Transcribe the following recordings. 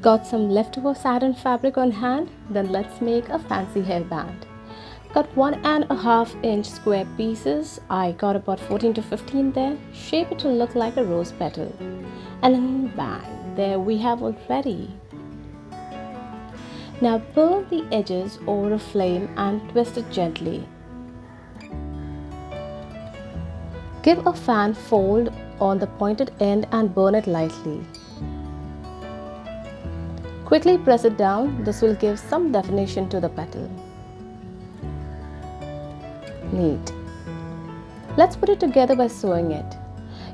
Got some leftover satin fabric on hand? Then let's make a fancy hairband. Cut 1.5-inch square pieces. I got about 14 to 15 there. Shape it to look like a rose petal. And then bang, there we have already. Now burn the edges over a flame and twist it gently. Give a fan fold on the pointed end and burn it lightly. Quickly press it down. This will give some definition to the petal. Neat. Let's put it together by sewing it.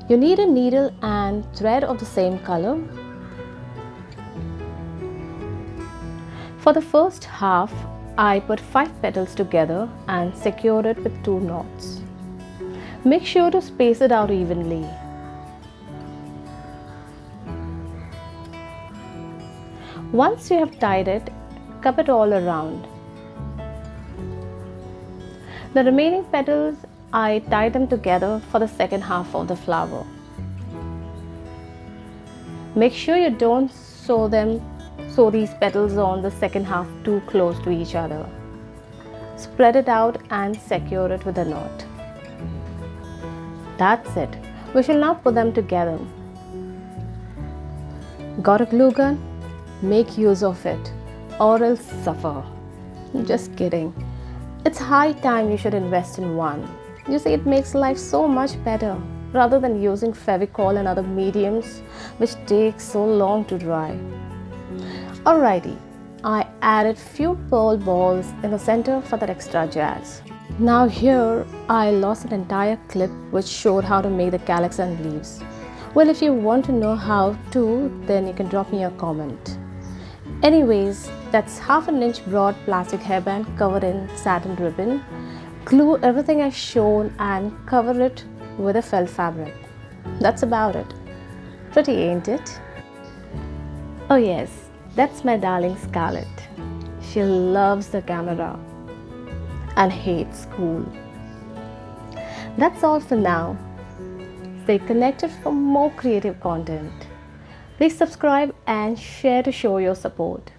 You need a needle and thread of the same color. For the first half, I put 5 petals together and secured it with 2 knots. Make sure to space it out evenly. Once you have tied it, cup it all around. The remaining petals, I tie them together for the second half of the flower. Make sure you don't sew these petals on the second half too close to each other. Spread it out and secure it with a knot. That's it. We shall now put them together. Got a glue gun? Make use of it, or else suffer. Just kidding. It's high time you should invest in one. You see, it makes life so much better rather than using Fevicol and other mediums which take so long to dry. Alrighty, I added few pearl balls in the center for that extra jazz. Now here I lost an entire clip which showed how to make the calyx and leaves. Well, if you want to know how to, then you can drop me a comment. Anyways, that's 1/2 inch broad plastic hairband covered in satin ribbon. Glue everything as shown and cover it with a felt fabric. That's about it. Pretty, ain't it? Oh yes, that's my darling Scarlett. She loves the camera and hates school. That's all for now. Stay connected for more creative content. Please subscribe and share to show your support.